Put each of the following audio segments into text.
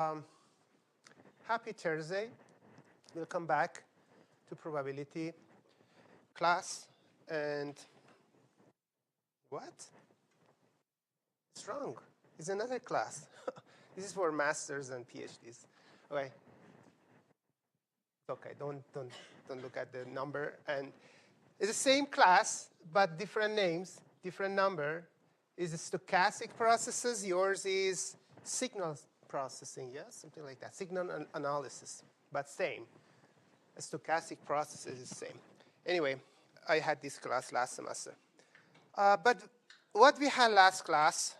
Um, Happy Thursday. Welcome back to probability class. And what? It's wrong. It's another class. This is for masters and PhDs. Okay. Okay. Don't look at the number. And it's the same class, but different names, different number. Is stochastic processes. Yours is signal processing, yes, something like that. Signal analysis, but same. A stochastic processes is the same. Anyway, I had this class last semester. But what we had last class,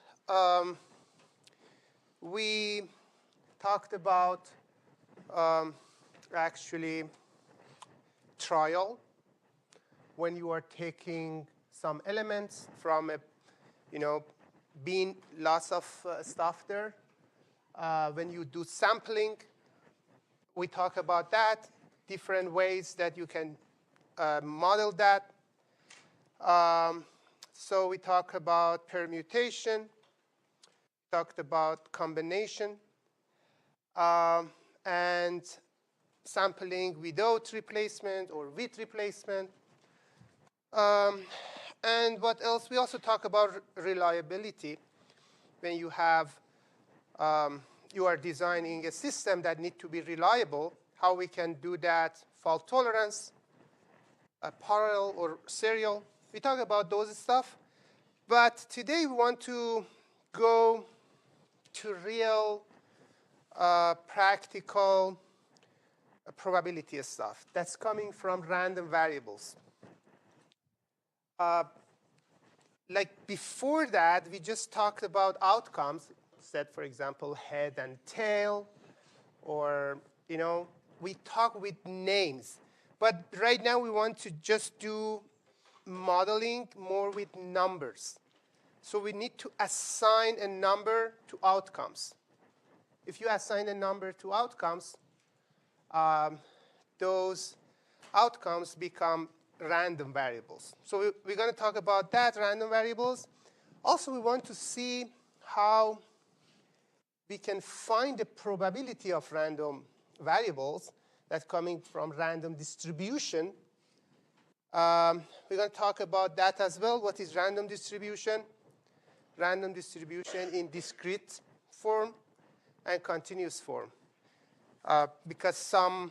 we talked about actually trial when you are taking some elements from a, being lots of stuff there. When you do sampling, we talk about that, different ways that you can model that. So we talk about permutation, talked about combination, and sampling without replacement or with replacement. And what else? We also talk about reliability when you have you are designing a system that needs to be reliable, how we can do that, fault tolerance, parallel or serial. We talk about those stuff. But today we want to go to real practical probability stuff that's coming from random variables. Like before that, we just talked about outcomes. Said, for example, head and tail, or, we talk with names. But right now, we want to just do modeling more with numbers. So we need to assign a number to outcomes. If you assign a number to outcomes, those outcomes become random variables. So we're going to talk about that, random variables. Also, we want to see how we can find the probability of random variables that's coming from random distribution. We're going to talk about that as well. What is random distribution? Random distribution in discrete form and continuous form. Because some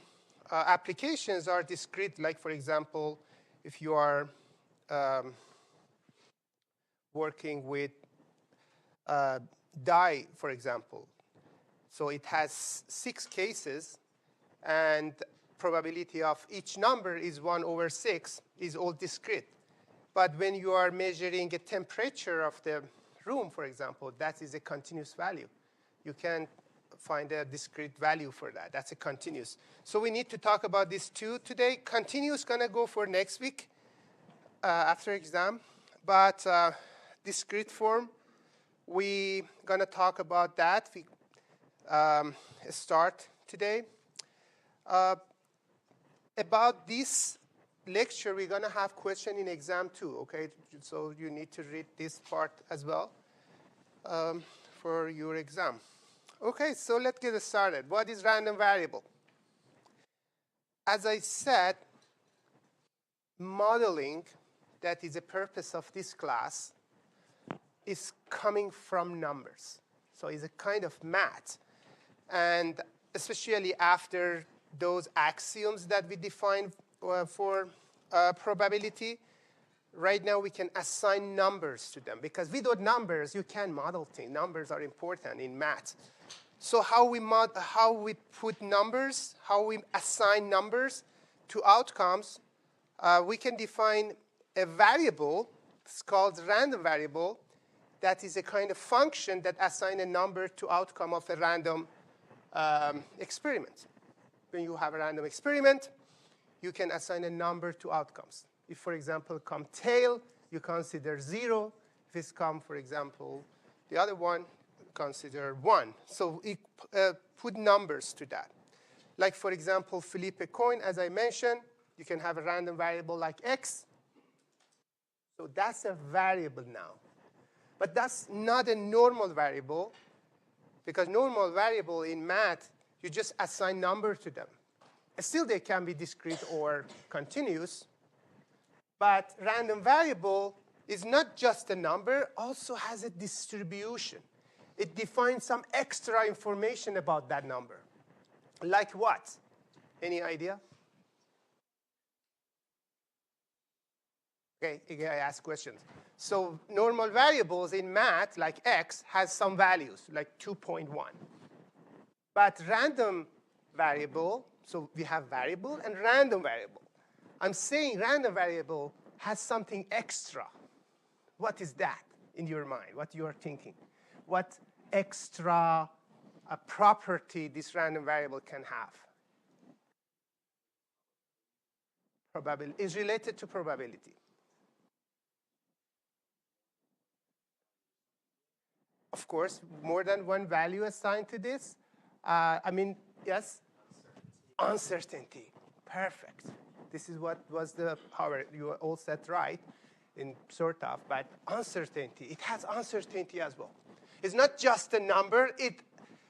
applications are discrete, like, for example, if you are working with die, for example. So it has 6 cases, and probability of each number is 1/6, is all discrete. But when you are measuring a temperature of the room, for example, that is a continuous value. You can't find a discrete value for that. That's a continuous. So we need to talk about this too today. Continuous going to go for next week after exam. But discrete form, we're going to talk about that. We start today. About this lecture, we're going to have question in exam too, okay? So you need to read this part as well for your exam. Okay, so let's get started. What is random variable? As I said, modeling, that is the purpose of this class, is coming from numbers. So it's a kind of math. And especially after those axioms that we define for probability, right now we can assign numbers to them. Because without numbers, you can't model things. Numbers are important in math. So how we put numbers, how we assign numbers to outcomes, we can define a variable. It's called random variable. That is a kind of function that assigns a number to outcome of a random experiment. When you have a random experiment, you can assign a number to outcomes. If, for example, come tail, you consider 0. If it's come, for example, the other one, consider 1. So it put numbers to that. Like, for example, flip a coin, as I mentioned, you can have a random variable like x. So that's a variable now. But that's not a normal variable Because normal variable in math, you just assign number to them. Still, they can be discrete or continuous. But random variable is not just a number, also has a distribution. It defines some extra information about that number. Like what? Any idea? Okay, again, I ask questions. So normal variables in math, like x, has some values, like 2.1. But random variable, so we have variable and random variable. I'm saying random variable has something extra. What is that in your mind? What you are thinking? What extra property this random variable can have? Probability is related to probability. Of course, more than one value assigned to this. I mean, yes? Uncertainty. Perfect. This is what was the power. You all said right, in sort of, but uncertainty. It has uncertainty as well. It's not just a number. It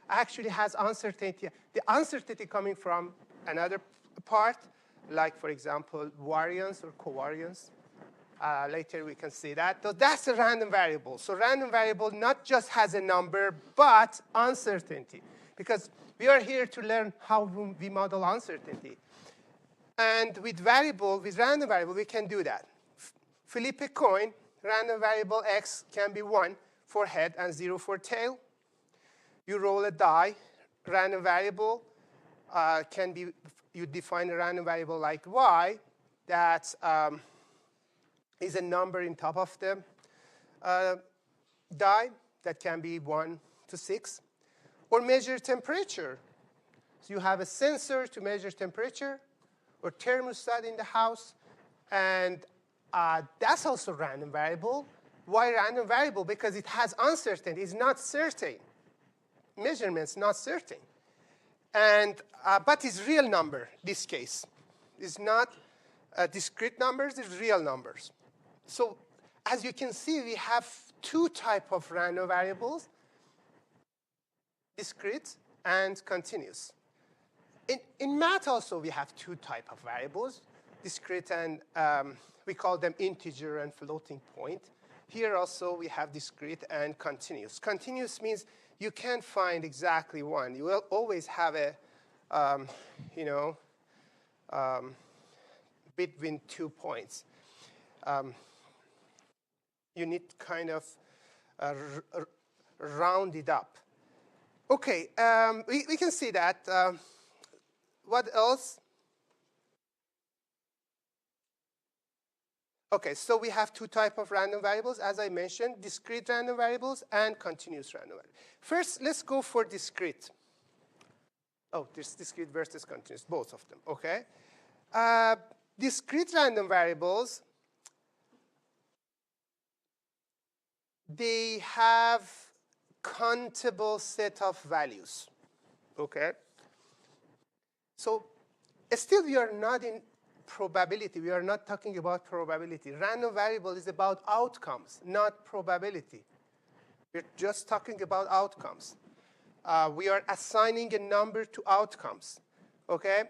actually has uncertainty. The uncertainty coming from another part, like, for example, variance or covariance. Later we can see that. So that's a random variable. So random variable not just has a number, but uncertainty. Because we are here to learn how we model uncertainty. And with random variable, we can do that. Flip a coin, random variable x can be 1 for head and 0 for tail. You roll a die, random variable can be, you define a random variable like y that is a number in top of the die that can be 1 to 6. Or measure temperature. So you have a sensor to measure temperature or thermostat in the house. And that's also random variable. Why random variable? Because it has uncertainty. It's not certain. Measurement's not certain. And, but it's real number, this case. It's not discrete numbers, it's real numbers. So as you can see, we have two types of random variables, discrete and continuous. In math also, we have two types of variables, discrete and we call them integer and floating point. Here also, we have discrete and continuous. Continuous means you can't find exactly one. You will always have a, between 2 points. You need kind of round it up. OK, we can see that. What else? OK, so we have two types of random variables, as I mentioned, discrete random variables and continuous random variables. First, let's go for discrete. Oh, there's discrete versus continuous, both of them, OK? Discrete random variables, they have countable set of values, OK? So still, we are not in probability. We are not talking about probability. Random variable is about outcomes, not probability. We're just talking about outcomes. We are assigning a number to outcomes, OK?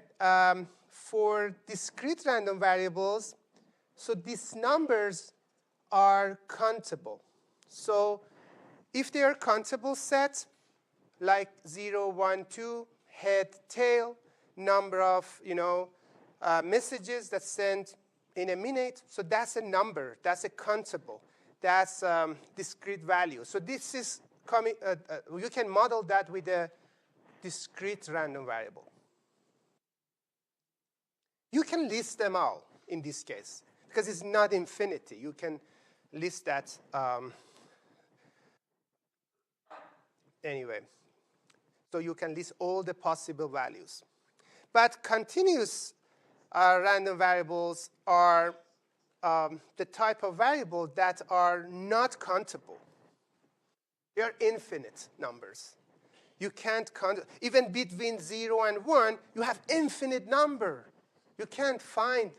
For discrete random variables, so these numbers are countable. So if they are countable set, like 0, 1, 2, head, tail, number of messages that's sent in a minute, so that's a number. That's a countable. That's discrete value. So this is coming. You can model that with a discrete random variable. You can list them all in this case because it's not infinity. You can list that anyway. So you can list all the possible values. But continuous random variables are the type of variable that are not countable. They are infinite numbers. You can't count. Even between 0 and 1, you have infinite number. You can't find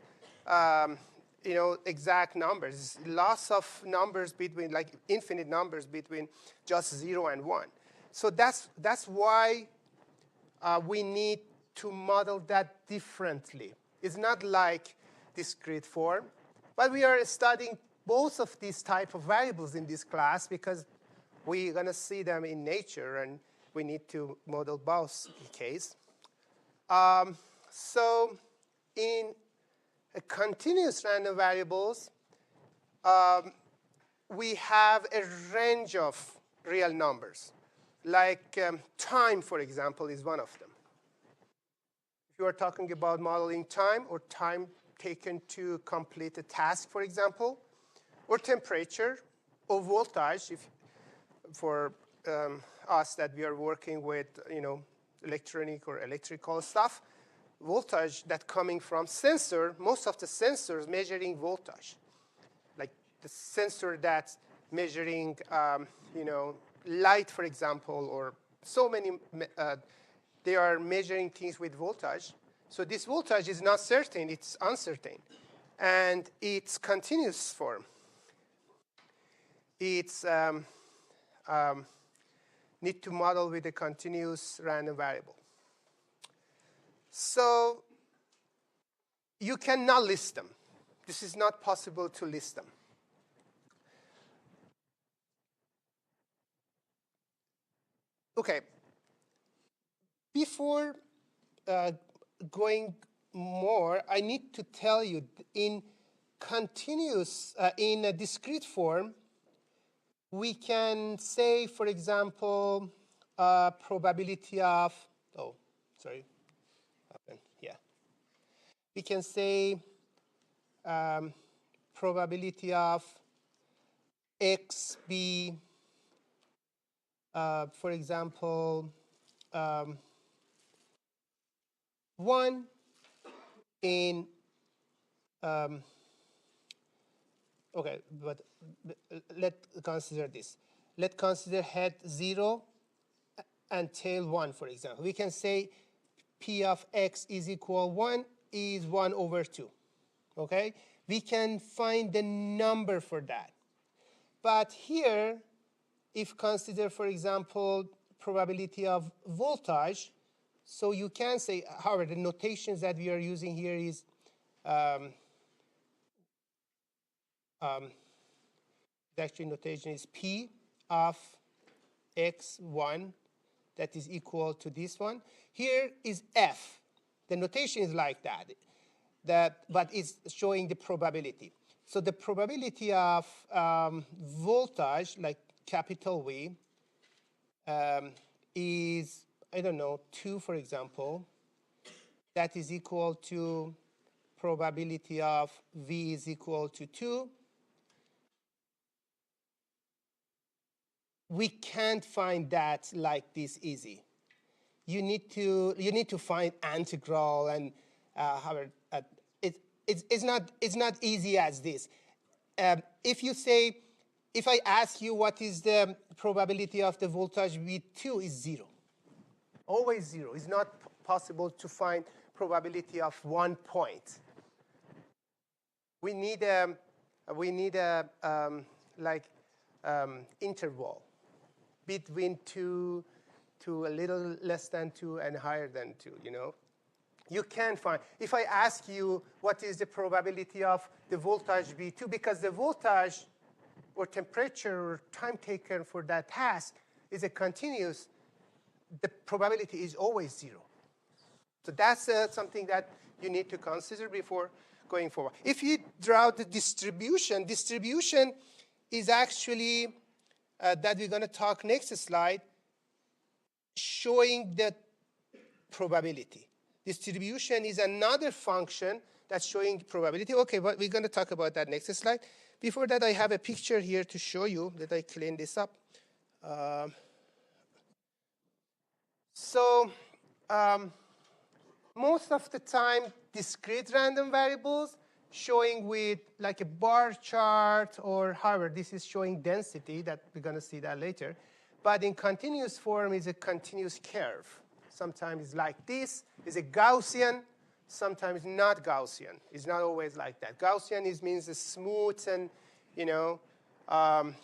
exact numbers. Lots of numbers between, like infinite numbers between just 0 and 1. So that's why we need to model that differently. It's not like discrete form. But we are studying both of these type of variables in this class because we're going to see them in nature, and we need to model both case. So in a continuous random variables, we have a range of real numbers. Like time, for example, is one of them. If you are talking about modeling time or time taken to complete a task, for example, or temperature or voltage, if for us that we are working with, electronic or electrical stuff, voltage that coming from sensor, most of the sensors measuring voltage. Like the sensor that's measuring, light, for example, or so many, they are measuring things with voltage. So this voltage is not certain, it's uncertain. And it's continuous form. It's need to model with a continuous random variable. So you cannot list them. This is not possible to list them. OK. Before going more, I need to tell you in continuous, in a discrete form, we can say, for example, probability of, we can say probability of x be, for example, 1 in, OK, but let's consider this. Let's consider head 0 and tail 1, for example. We can say P of x is equal 1 is 1 over 2. OK? We can find the number for that. But here, if consider, for example, probability of voltage, so you can say, however, the notations that we are using here is actually notation is P of x1 that is equal to this one. Here is F. The notation is like that, but it's showing the probability. So the probability of voltage, like capital V, is, I don't know, 2, for example. That is equal to probability of V is equal to 2. We can't find that like this easy. You need to find integral, and it's not easy as this. If I ask you what is the probability of the voltage V2 is 0. Always 0. It's not possible to find probability of 1 point. We need a interval between 2 to a little less than 2 and higher than 2, You can't find. If I ask you what is the probability of the voltage V2, because the voltage or temperature or time taken for that task is a continuous, the probability is always 0. So that's something that you need to consider before going forward. If you draw the distribution is actually, that we're going to talk next slide, showing the probability. Distribution is another function that's showing probability. OK, but we're going to talk about that next slide. Before that, I have a picture here to show you that I cleaned this up. Most of the time, discrete random variables showing with like a bar chart, or however, this is showing density, that we're going to see that later. But in continuous form is a continuous curve. Sometimes it's like this. It's a Gaussian. Sometimes not Gaussian. It's not always like that. Gaussian means it's smooth and,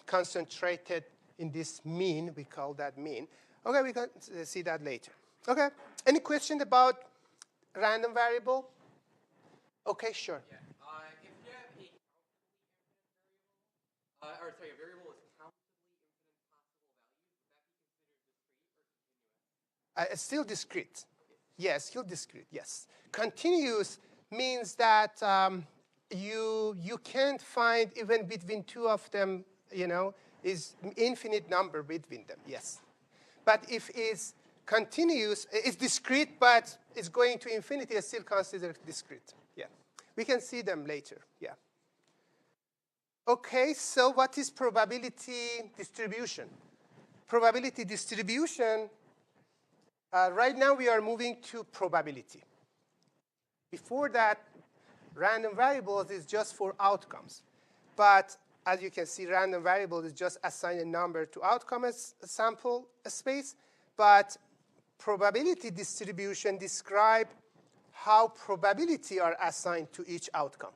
concentrated in this mean. We call that mean. Okay, we can see that later. Okay, any question about random variable? Okay, sure. Yeah. If you have a a variable with countably infinite possible values, would that be considered discrete or continuous? Still discrete. Yes, still discrete, yes. Continuous means that you can't find even between two of them, is infinite number between them, yes. But if it's continuous, it's discrete, but it's going to infinity, it's still considered discrete. Yeah. We can see them later, yeah. Okay, so what is probability distribution? Probability distribution, right now we are moving to probability. Before that, random variables is just for outcomes. But as you can see, random variable is just assign a number to outcome as a sample space. But probability distribution describe how probability are assigned to each outcome.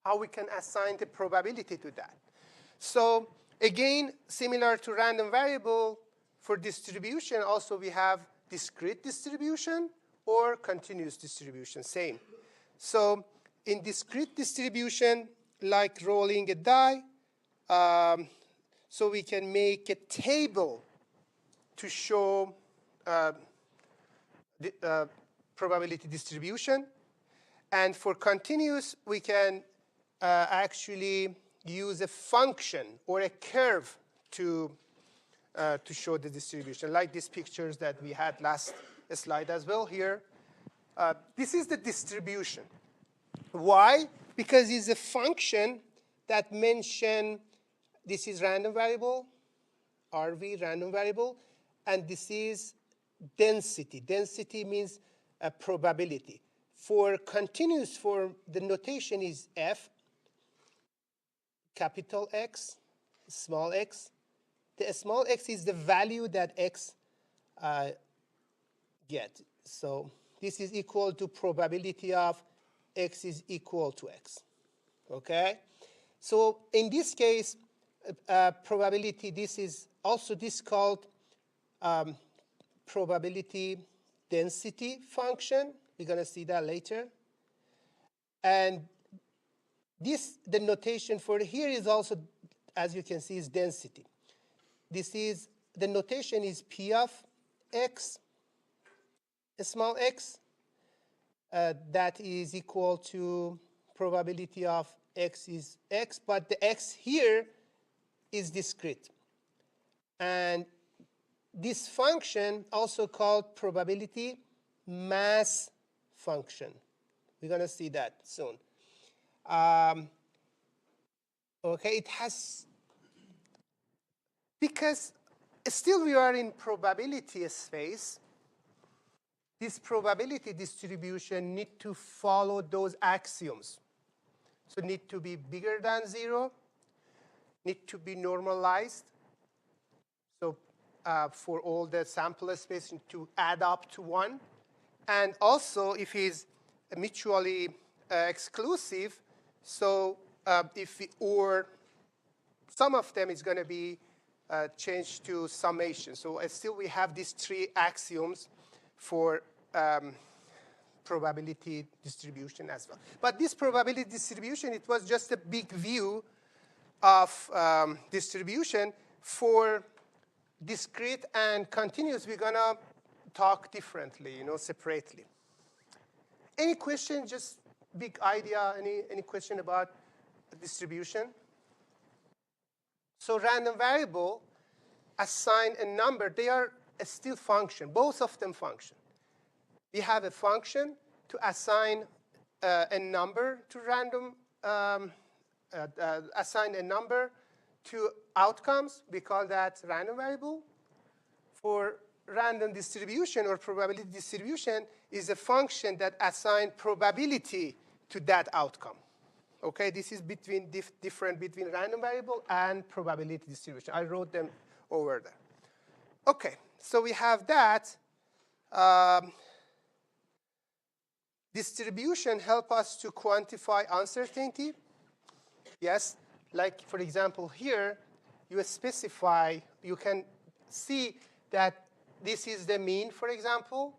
How we can assign the probability to that. So again, similar to random variable, for distribution also we have discrete distribution or continuous distribution, same. So in discrete distribution, like rolling a die, so we can make a table to show the probability distribution. And for continuous, we can actually use a function or a curve to show the distribution, like these pictures that we had last slide as well here. This is the distribution. Why? Because it's a function that mention this is random variable, RV, random variable, and this is density. Density means a probability. For continuous form, the notation is F, capital X, small x. The small x is the value that x get. So this is equal to probability of x is equal to x. Okay? So in this case, probability, this is also this called probability density function. We're going to see that later. And this, the notation for here is also, as you can see, is density. This is, the notation is P of x, small x, that is equal to probability of x is x, but the x here is discrete. And this function also called probability mass function. We're going to see that soon. Okay, it has, because still we are in probability space, this probability distribution need to follow those axioms. So need to be bigger than 0, need to be normalized. So for all the sample space to add up to 1. And also if it's mutually exclusive, so or some of them is going to be changed to summation. So still we have these 3 axioms for probability distribution as well. But this probability distribution, it was just a big view of distribution. For discrete and continuous, we're going to talk differently, separately. Any question, just big idea, any question about distribution? So random variable, assign a number. They are still function. Both of them function. We have a function to assign a number to random, assign a number to outcomes. We call that random variable. For random distribution or probability distribution is a function that assigns probability to that outcome. Okay, this is different between random variable and probability distribution. I wrote them over there. Okay, so we have that. Distribution help us to quantify uncertainty. Yes, like for example here, you specify, you can see that this is the mean, for example,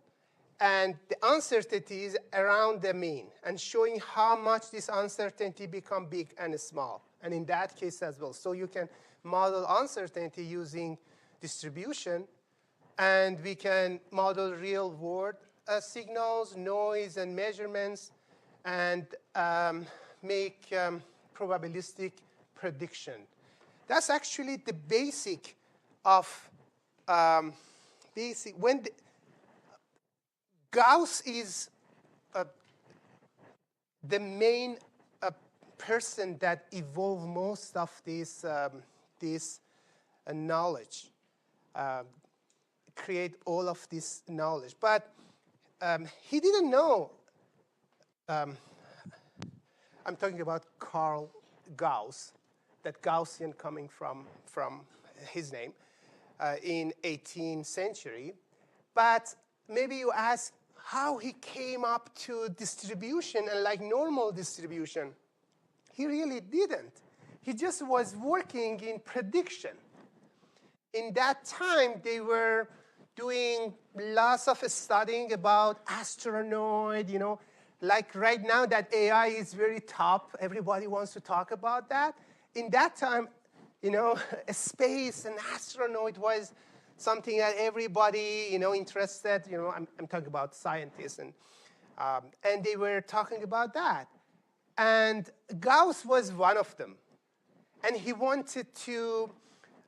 and the uncertainty is around the mean, and showing how much this uncertainty become big and small, and in that case as well. So you can model uncertainty using distribution, and we can model real-world signals, noise, and measurements, and make probabilistic prediction. That's actually the basic of when Gauss is the main person that evolved most of this knowledge, create all of this knowledge. But he didn't know. I'm talking about Carl Gauss, that Gaussian coming from his name in 18th century. But maybe you ask how he came up to distribution and like normal distribution. He really didn't. He just was working in prediction. In that time, they were doing lots of studying about astronoid, you know. Like right now that AI is very top, everybody wants to talk about that. In that time, you know, space and astronaut was something that everybody, you know, interested, you know, I'm talking about scientists, and they were talking about that. And Gauss was one of them. And he wanted to,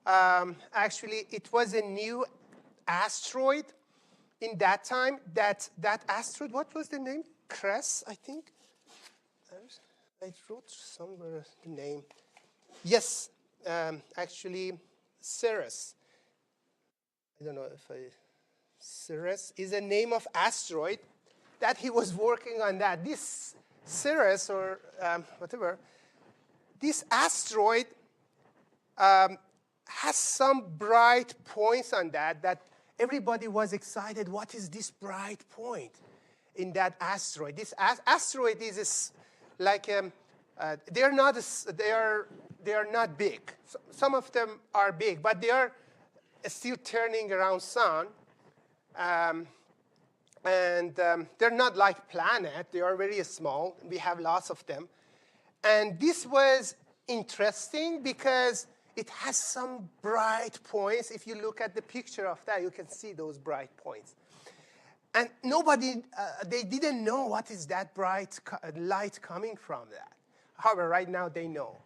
actually, it was a new asteroid in that time. That asteroid, what was the name? Cress, I think. I wrote somewhere the name. Yes, actually, Ceres. I don't know if Ceres is a name of asteroid that he was working on that. This Ceres, or whatever, this asteroid has some bright points on that everybody was excited. What is this bright point in that asteroid? This asteroid is like they are not big. Some of them are big, but they are still turning around sun, and they're not like planet. They are very small. We have lots of them, and this was interesting because it has some bright points. If you look at the picture of that, you can see those bright points. And nobody, they didn't know what is that bright light coming from that. However, right now they know.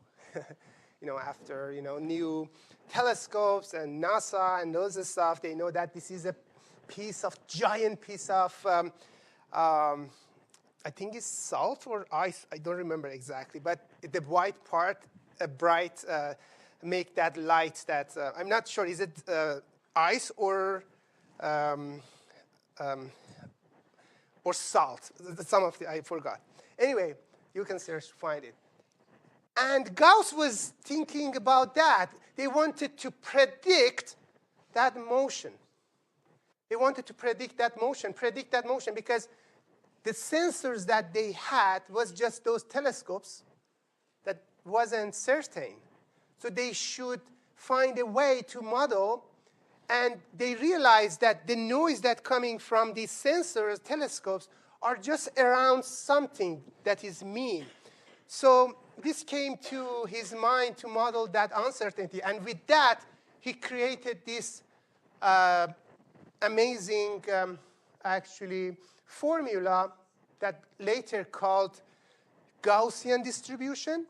You know, after, you know, new telescopes and NASA and those stuff, they know that this is a giant piece of, I think it's salt or ice. I don't remember exactly. But the white part, bright, make that light that, I'm not sure, is it ice or salt? Some of the, I forgot. Anyway, you can search to find it. And Gauss was thinking about that. They wanted to predict that motion. They wanted to predict that motion because the sensors that they had was just those telescopes that wasn't certain. So they should find a way to model, and they realized that the noise that coming from these sensors, telescopes, are just around something that is mean. So this came to his mind to model that uncertainty, and with that, he created this amazing, actually, formula that later called Gaussian distribution,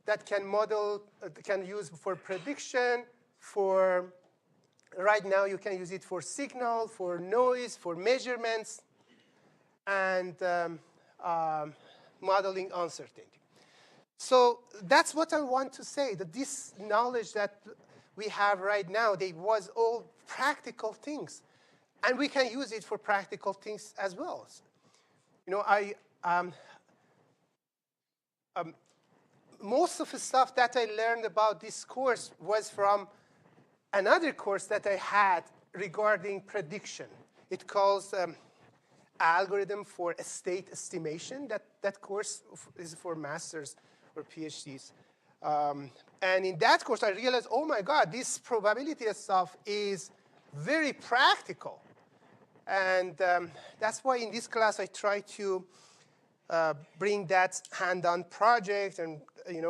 that can model, can use for prediction, for, right now you can use it for signal, for noise, for measurements, and modeling uncertainty. So that's what I want to say, that this knowledge that we have right now, they was all practical things. And we can use it for practical things as well. You know, most of the stuff that I learned about this course was from another course that I had regarding prediction. It calls Algorithm for State Estimation. That course is for masters or PhDs. And in that course, I realized, oh my God, this probability stuff is very practical. And that's why in this class I try to bring that hand-on project and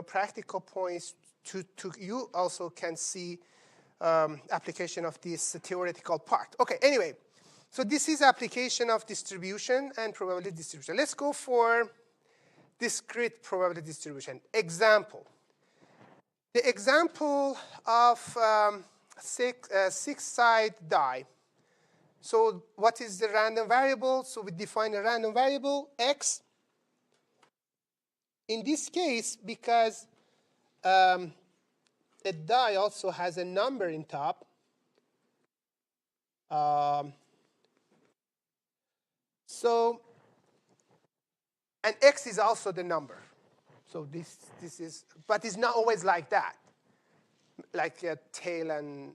practical points to you also can see application of this theoretical part. Okay, anyway, so this is application of distribution and probability distribution. Let's go for discrete probability distribution. Example. The example of six-side die. So what is the random variable? So we define a random variable, x. In this case, because a die also has a number in top, and x is also the number. So this is, but it's not always like that. Like a tail and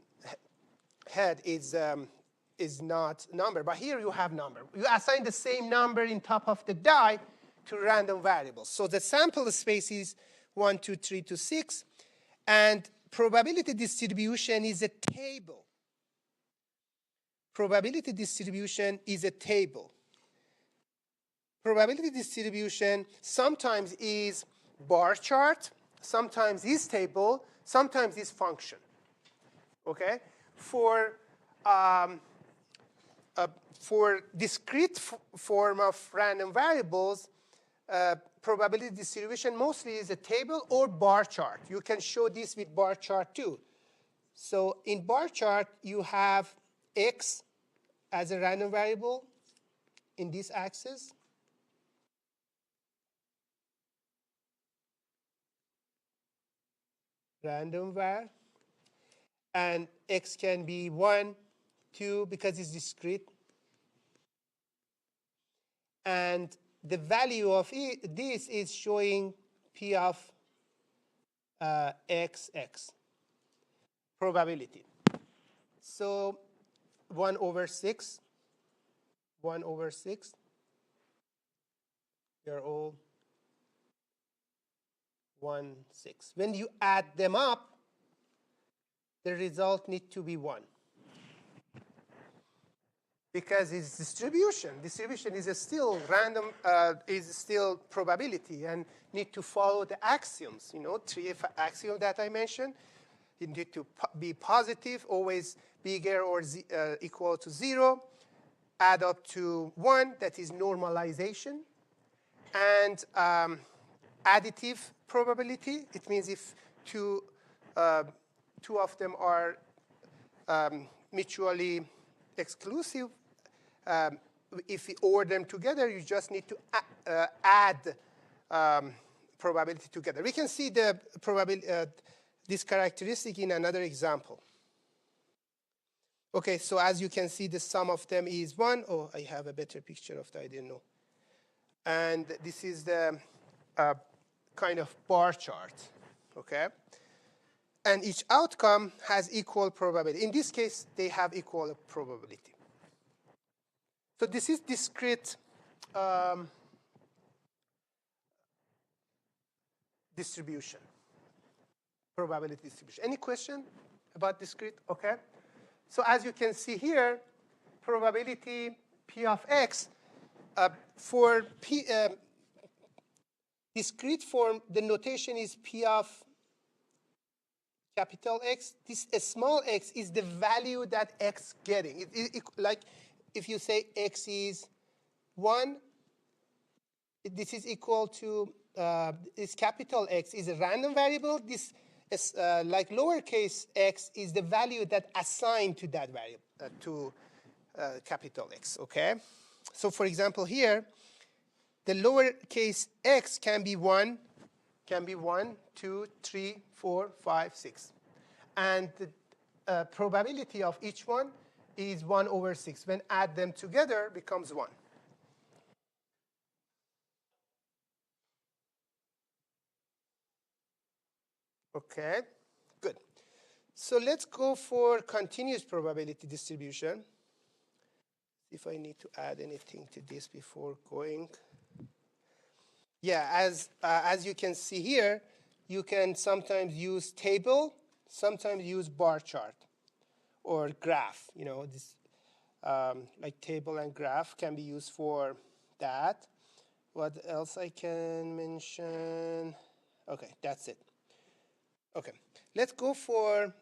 head is not number. But here you have number. You assign the same number in top of the die to random variables. So the sample space is 1, 2, 3 to 6. And probability distribution is a table. Probability distribution is a table. Probability distribution sometimes is bar chart, sometimes is table, sometimes is function. Okay? For discrete form of random variables, probability distribution mostly is a table or bar chart. You can show this with bar chart too. So in bar chart, you have x as a random variable in this axis. Random var. And x can be 1, 2, because it's discrete. And the value of this is showing p of x, probability. So 1 over 6, 1 over 6. They're all 1, 6. When you add them up, the result needs to be 1. Because it's distribution. Distribution is still random, is still probability, and need to follow the axioms. 3 axioms that I mentioned. You need to be positive, always bigger or equal to 0, add up to 1, that is normalization, and additive probability. It means if two of them are mutually exclusive, if you order them together, you just need to add probability together. We can see the this characteristic in another example. Okay, so as you can see, the sum of them is 1. Oh, I have a better picture of that, I didn't know. And this is the kind of bar chart, okay? And each outcome has equal probability. In this case, they have equal probability. So this is discrete distribution, probability distribution. Any question about discrete? Okay. So as you can see here, probability p of x, for discrete form, the notation is p of capital X. This small x is the value that x getting. Like if you say x is 1, this is equal to this capital X is a random variable. This is like lowercase x is the value that assigned to that variable, to capital X, okay? So for example here, the lowercase x can be 1, 2, 3, 4, 5, 6. And the probability of each one is 1 over 6. When add them together, becomes 1. Okay, good. So let's go for continuous probability distribution. If I need to add anything to this before going. Yeah, as you can see here, you can sometimes use table, sometimes use bar chart or graph. You know, this like table and graph can be used for that. What else I can mention? Okay, that's it. Okay, let's go for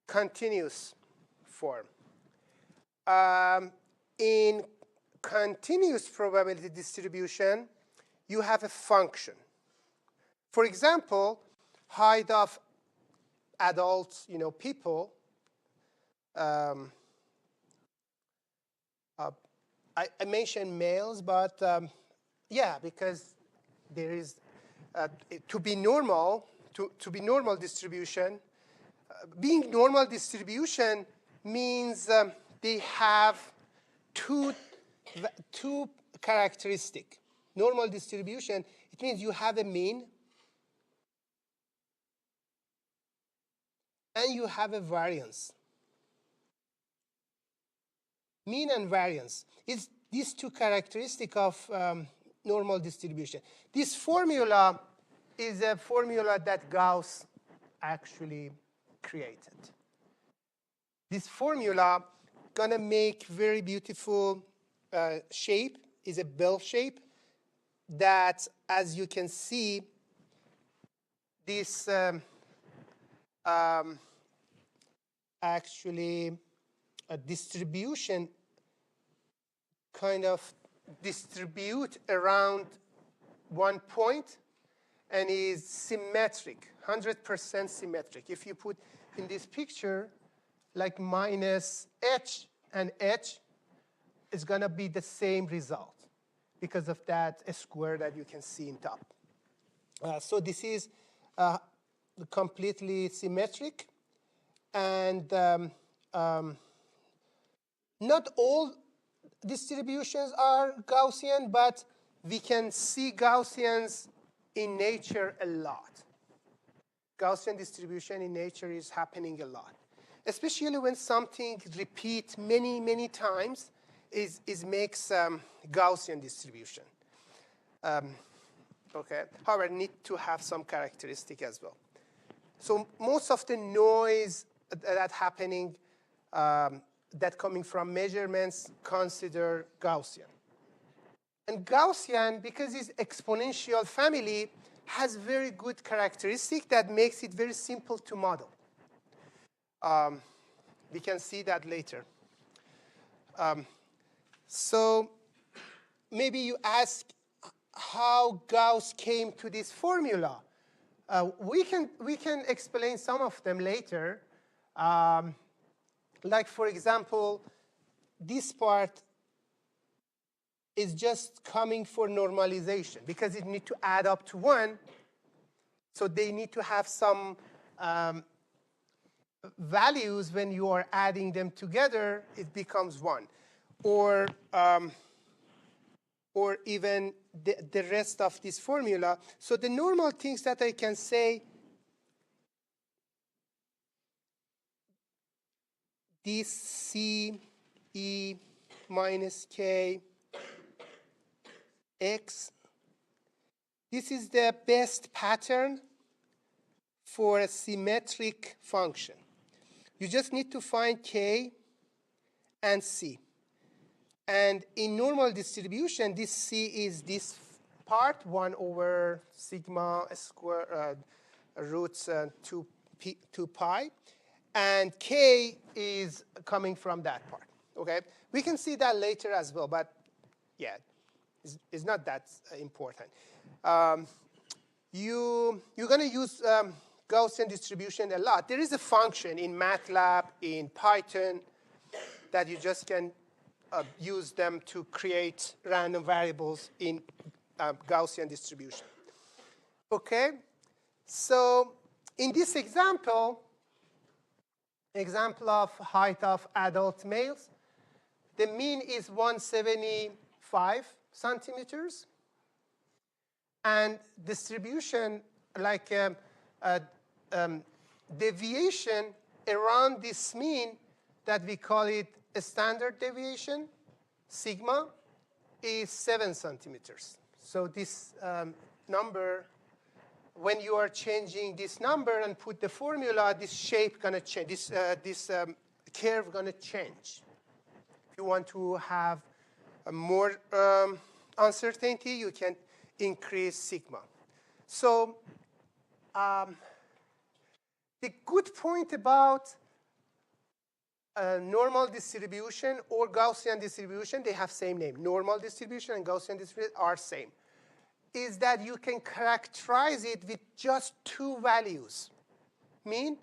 continuous form. In continuous probability distribution, you have a function. For example, height of adult, people. I mentioned males, but yeah, because there is to be normal distribution. Being normal distribution means they have two characteristics. Normal distribution, it means you have a mean and you have a variance. Mean and variance is these two characteristics of normal distribution. This formula is a formula that Gauss actually created. This formula gonna make very beautiful shape, is a bell shape that, as you can see, this actually a distribution kind of distribute around one point and is symmetric, 100% symmetric. If you put in this picture like minus h and h, it's going to be the same result because of that square that you can see in top. So this is completely symmetric, and not all distributions are Gaussian, but we can see Gaussians in nature a lot. Gaussian distribution in nature is happening a lot, especially when something repeats many, many times. It makes Gaussian distribution. Okay. However, need to have some characteristic as well. So most of the noise that happening, that coming from measurements, consider Gaussian. And Gaussian, because it's exponential family, has very good characteristic that makes it very simple to model. We can see that later. So maybe you ask how Gauss came to this formula. We can explain some of them later. Like, for example, this part is just coming for normalization because it needs to add up to 1. So they need to have some values. When you are adding them together, it becomes 1. Or even the rest of this formula. So the normal things that I can say, this C E minus K X, this is the best pattern for a symmetric function. You just need to find K and C. And in normal distribution, this C is this part, 1 over sigma square roots 2 pi. And K is coming from that part. Okay? We can see that later as well, but yeah, it's not that important. You're going to use Gaussian distribution a lot. There is a function in MATLAB, in Python, that you just can use them to create random variables in Gaussian distribution. Okay? So in this example of height of adult males, the mean is 175 centimeters. And distribution, like deviation around this mean, that we call it a standard deviation, sigma, is 7 centimeters. So this number when you are changing this number and put the formula, this shape gonna change. This curve gonna change. If you want to have more uncertainty, you can increase sigma. So the good point about normal distribution or Gaussian distribution, they have same name. Normal distribution and Gaussian distribution are same. Is that you can characterize it with just two values, mean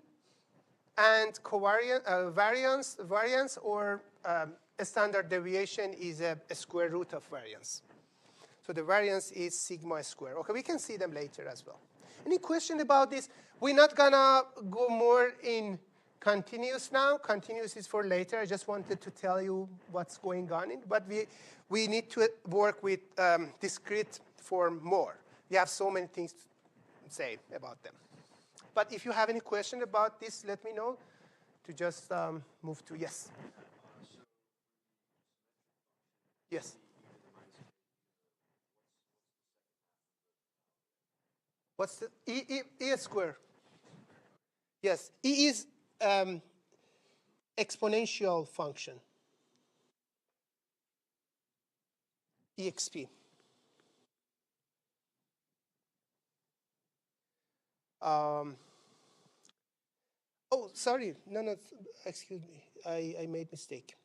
and covariance, variance, or a standard deviation is a square root of variance. So the variance is sigma square. Okay, we can see them later as well. Any question about this? We're not gonna go more in continuous now. Continuous is for later. I just wanted to tell you what's going on in, but we need to work with discrete for more. We have so many things to say about them. But if you have any question about this, let me know to just move to yes. Yes. What's the E square? Yes, E is exponential function. EXP. Oh, sorry. No, excuse me. I made mistake.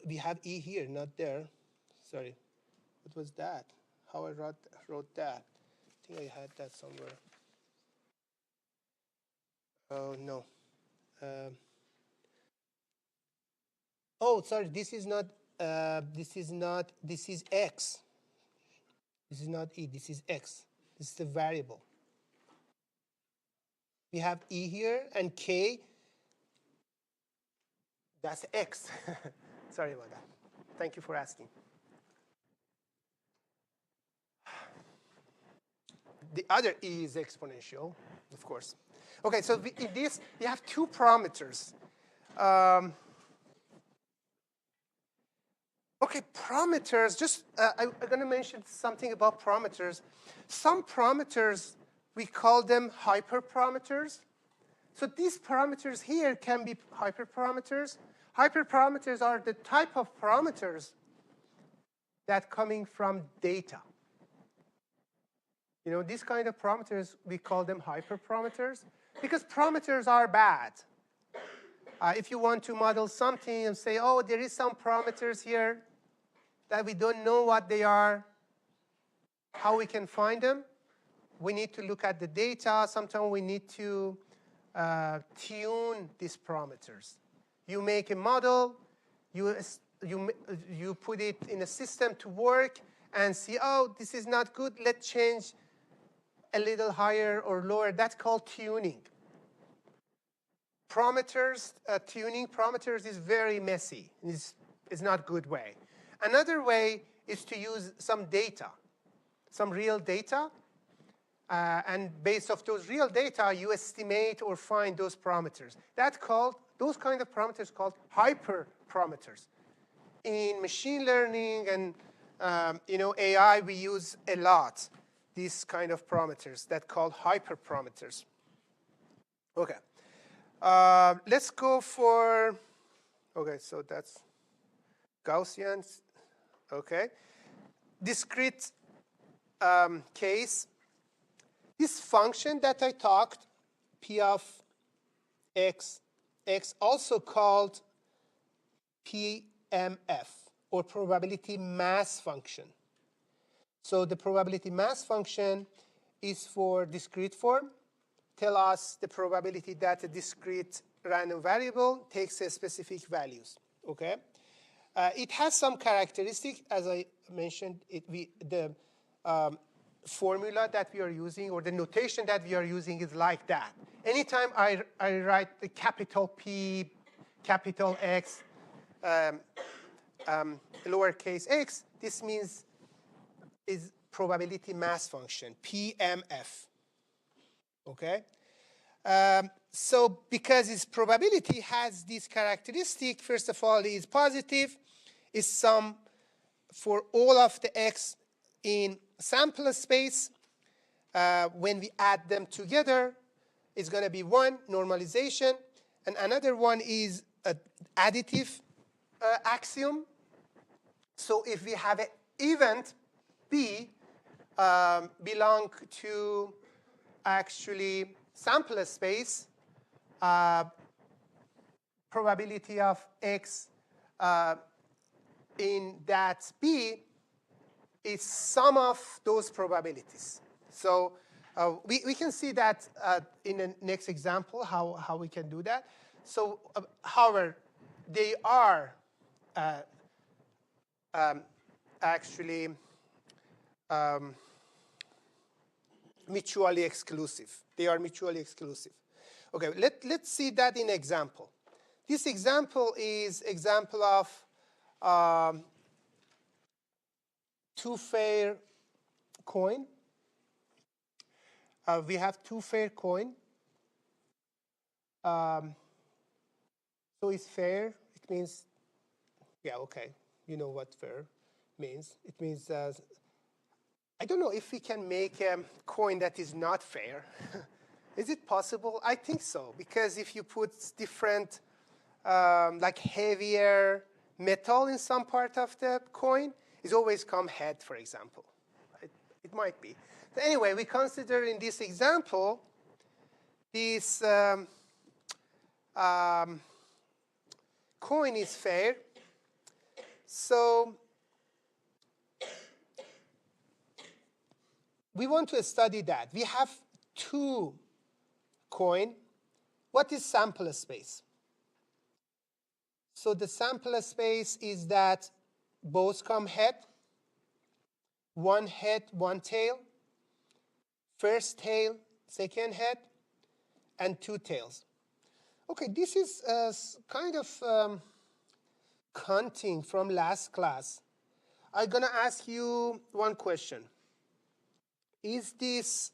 We have E here, not there. Sorry. What was that? How I wrote that? I think I had that somewhere. Oh, no. Oh, sorry. This is not. This is X. This is not E. This is X. This is the variable. We have E here and K. That's X. Sorry about that. Thank you for asking. The other E is exponential, of course. Okay, so in this, we have two parameters. Okay, parameters, just I'm going to mention something about parameters. Some parameters, we call them hyperparameters. So these parameters here can be hyperparameters. Hyperparameters are the type of parameters that coming from data. You know, these kind of parameters, we call them hyperparameters because parameters are bad. If you want to model something and say, oh, there is some parameters here that we don't know what they are, how we can find them, we need to look at the data. Sometimes we need to tune these parameters. You make a model, you put it in a system to work and see, oh, this is not good, let's change a little higher or lower. That's called tuning. Parameters, tuning parameters is very messy. It's not a good way. Another way is to use some data, some real data, and based off those real data, you estimate or find those parameters. Those kind of parameters called hyperparameters. In machine learning and AI, we use a lot these kind of parameters that called hyperparameters. Okay, let's go for. Okay, so that's Gaussians. Okay, discrete case. This function that I talked, P of x, also called PMF, or probability mass function. So the probability mass function is for discrete form. Tell us the probability that a discrete random variable takes a specific values. Okay, it has some characteristics, as I mentioned. The formula that we are using or the notation that we are using is like that. Anytime I write the capital P, capital X, lowercase x, this means is probability mass function, PMF. Okay? So because its probability has this characteristic, first of all, it is positive, is sum for all of the x in sample space, when we add them together, it's going to be 1, normalization. And another one is an additive axiom. So if we have an event B belong to actually sample space, probability of X in that B is sum of those probabilities. So we can see that in the next example, how we can do that. So however, they are actually mutually exclusive. They are mutually exclusive. Okay, let's see that in example. This example is example of two fair coin. We have two fair coin. So it's fair. It means, yeah, okay. You know what fair means. It means, I don't know if we can make a coin that is not fair. Is it possible? I think so, because if you put different, like heavier metal in some part of the coin, it's always come head, for example. It might be. So anyway, we consider in this example, this coin is fair. So we want to study that. We have two coin. What is sample space? So the sample space is that both come head, one tail, first tail, second head, and two tails. Okay, this is kind of counting from last class. I'm going to ask you one question. Is this,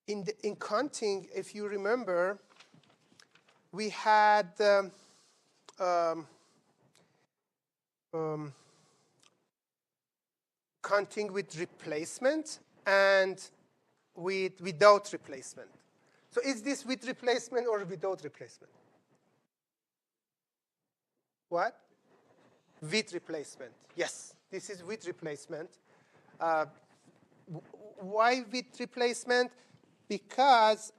in counting, if you remember, we had counting with replacement and without replacement. So is this with replacement or without replacement? What? With replacement. Yes, this is with replacement. Why with replacement? Because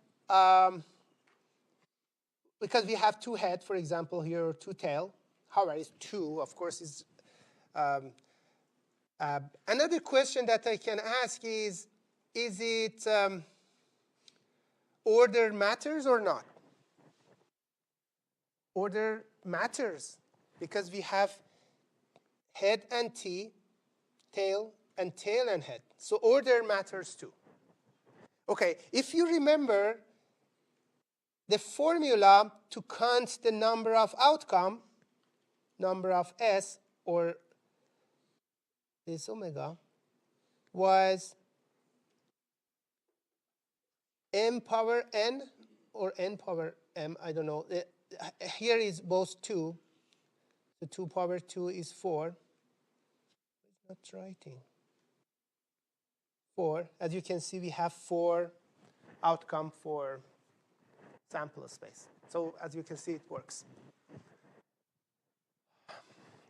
we have two head, for example, here, or two tail. However, it's two, of course, is another question that I can ask is it order matters or not? Order matters because we have head and tail and head. So order matters too. Okay, if you remember the formula to count the number of outcome, number of S, or this omega, was m power n or n power m, I don't know. Here is both 2. The 2 power 2 is 4. It's not writing. 4. As you can see, we have 4 outcome for sample space. So as you can see, it works.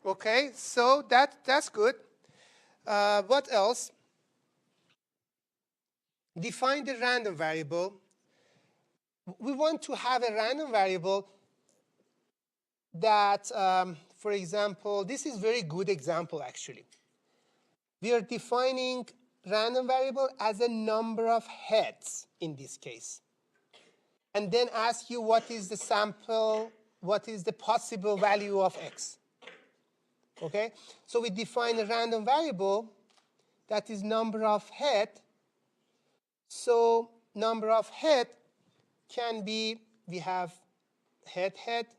Okay, so that's good. What else? Define the random variable. We want to have a random variable that, for example, this is a very good example, actually. We are defining random variable as a number of heads in this case. And then ask you what is the sample, what is the possible value of x. Okay? So we define a random variable that is number of head. So number of head can be, we have head, tail,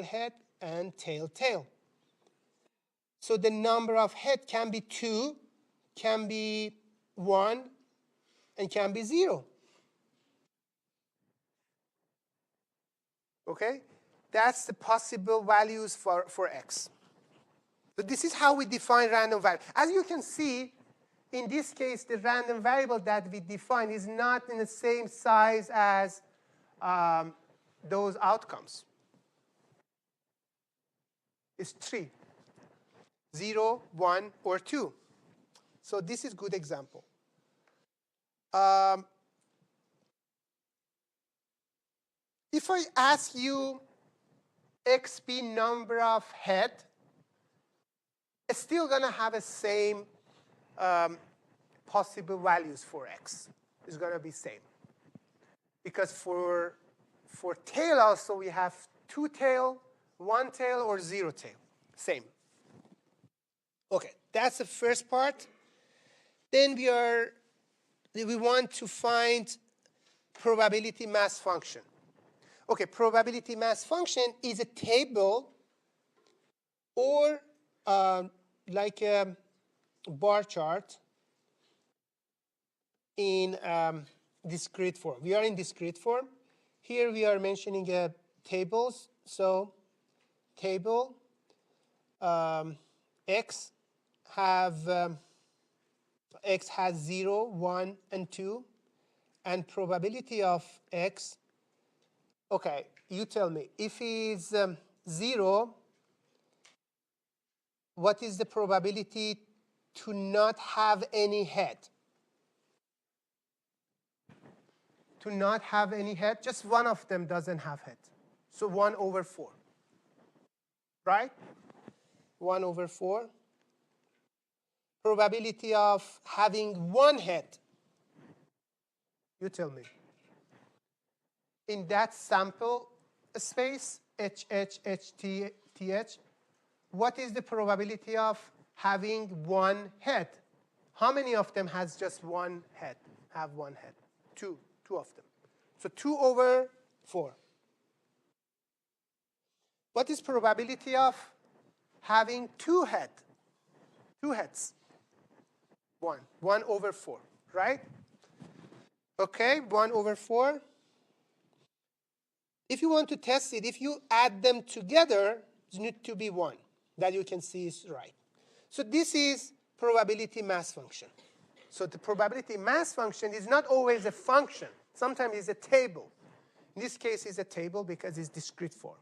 head, and tail. So the number of head can be 2, can be 1, and can be 0. Okay? That's the possible values for x. So this is how we define random variable. As you can see, in this case, the random variable that we define is not in the same size as those outcomes. It's 3, 0, 1, or 2. So this is a good example. If I ask you x be number of head, it's still going to have the same possible values for x. It's going to be same. Because for tail also, we have 2 tail, 1 tail, or 0 tail. Same. OK, that's the first part. Then we want to find probability mass function. OK, probability mass function is a table or like a bar chart in discrete form. We are in discrete form. Here we are mentioning tables. So table x has 0, 1, and 2. And probability of x, OK, you tell me. If it's 0, what is the probability to not have any head? To not have any head, just one of them doesn't have head. So 1 over 4. Right? 1 over 4. Probability of having one head. You tell me. In that sample space, H, H, H, T, T, H, what is the probability of having one head? How many of them has just one head, have one head? 2 of them. So 2 over 4. What is probability of having 2 heads? 2 heads. 1 over 4, right? OK, 1 over 4. If you want to test it, if you add them together, it needs to be 1. That you can see is right. So this is probability mass function. So the probability mass function is not always a function. Sometimes it's a table. In this case, it's a table because it's discrete form.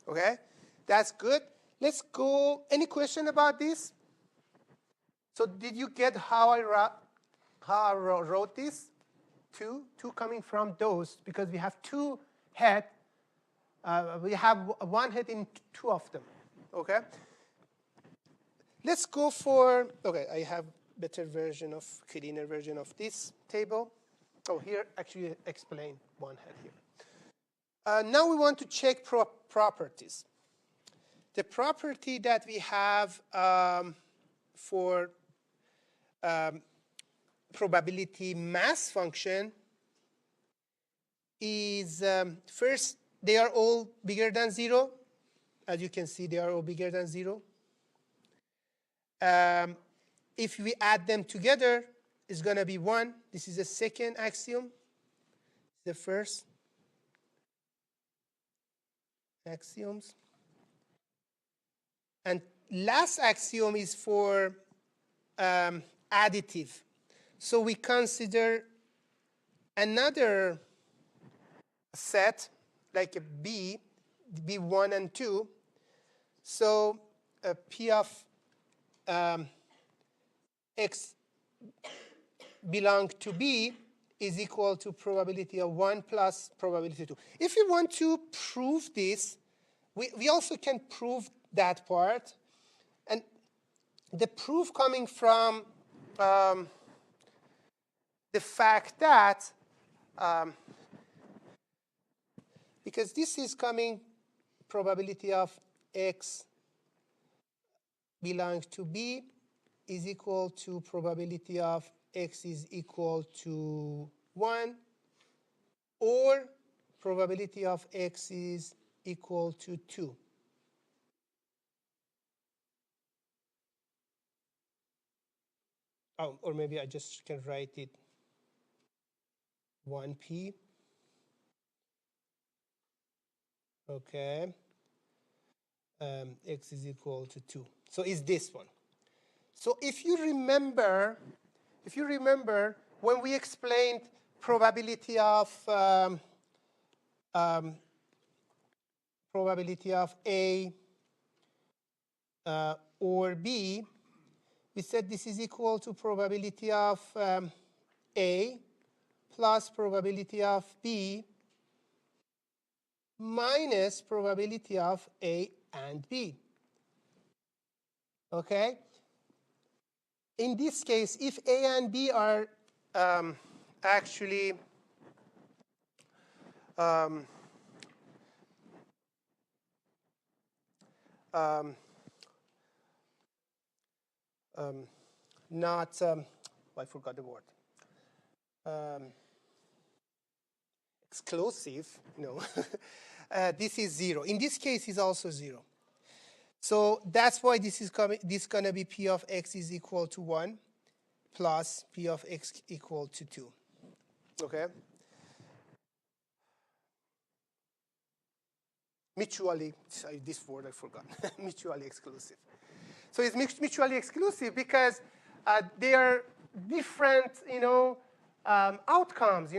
OK? That's good. Let's go. Any question about this? So did you get how I wrote this? 2 coming from those, because we have 2 head. We have 1 head in 2 of them. OK? Let's go for, OK, I have better version of, cleaner version of this table. Oh, here, actually explain 1 head here. Now we want to check properties. The property that we have for probability mass function is, first, they are all bigger than 0. As you can see, they are all bigger than 0. If we add them together, it's going to be 1. This is the second axiom. The first axioms. And last axiom is for additive. So we consider another set, like a B1 and 2. So P of x belong to B is equal to probability of 1 plus probability 2. If we want to prove this, we also can prove that part. And the proof coming from the fact that, because this is coming probability of x belongs to B is equal to probability of x is equal to 1, or probability of x is equal to 2. Oh, or maybe I just can write it 1p. OK. x is equal to 2. So it's this one. So if you remember when we explained probability of A or B, we said this is equal to probability of A plus probability of B minus probability of A and B. Okay? In this case, if A and B are actually not, I forgot the word, exclusive, no. This is 0. In this case, it's also 0. So that's why this is going to be P of x is equal to 1 plus P of x equal to 2. Okay? Mutually, sorry, this word I forgot, mutually exclusive. So it's mutually exclusive because they are different, outcomes,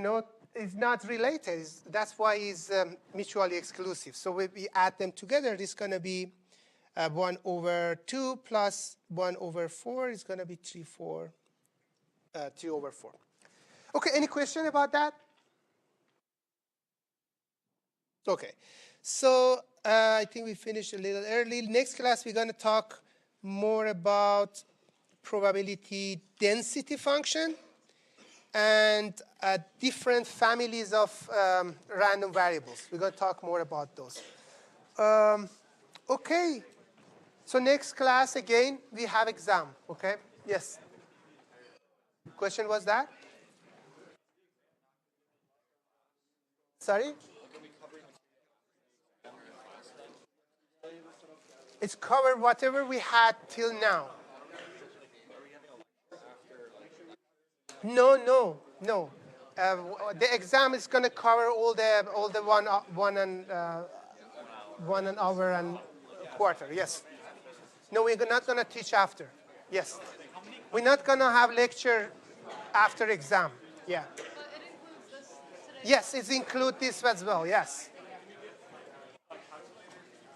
it's not related. That's why it's mutually exclusive. So when we add them together, it's going to be 1 over 2 plus 1 over 4 is going to be 3 over 4. Okay, any question about that? Okay, so I think we finished a little early. Next class, we're going to talk more about probability density function and different families of random variables. We're going to talk more about those. Okay, so next class, again, we have exam, okay? Yes? Question was that? Sorry? It's covered whatever we had till now. No. The exam is going to cover all the 1 hour and a quarter. Yes. No, we're not going to teach after. Yes. We're not going to have lecture after exam. Yeah. But it includes this today. Yes, it includes this as well. Yes.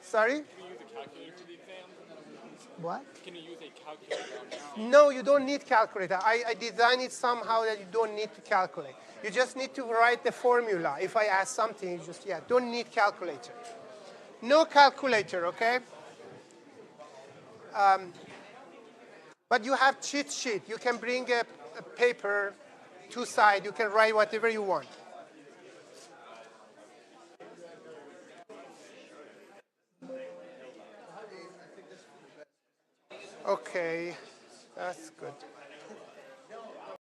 Sorry? Can you use a calculator for the exam? What? Can you use a calculator? No, you don't need calculator. I designed it somehow that you don't need to calculate. You just need to write the formula. If I ask something, you just, don't need calculator. No calculator, okay? But you have cheat sheet. You can bring a paper, 2 sides. You can write whatever you want. Okay, that's good.